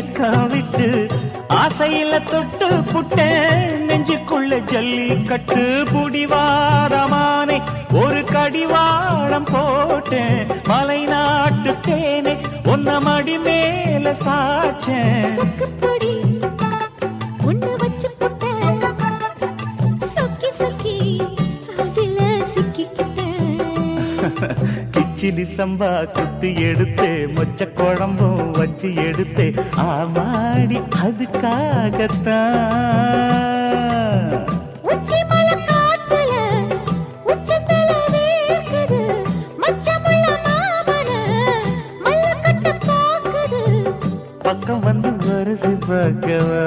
வெக்கம் விட்டு ஆசையில தொட்டு புட்டேன் நெஞ்சுக்குள்ள ஜல்லிக்கட்டு புடிவாரமானே ஒரு கடிவாளம் போட்டேன் மலை நாட்டு தேனே ஒன்ன மடி மேல சாச்சேன் சொக்குப்பொடி ஒண்ணு வச்சு போட்டேன் சொக்கி சொக்கி அதுல சிக்கிக்கிட்டேன் கிச்சிலி சம்பா குத்தி எடுத்தே மொச்ச குழம்பும் வச்சு எடுத்தே ஆமாடி அதுக்காகத்தான் உச்சி மலை காத்துல உச்சத்தல வேர்க்குது மச்சமுள்ள மாமன மல்ல கட்ட பாக்குது பக்கம் வந்து வருசு பார்க்கவா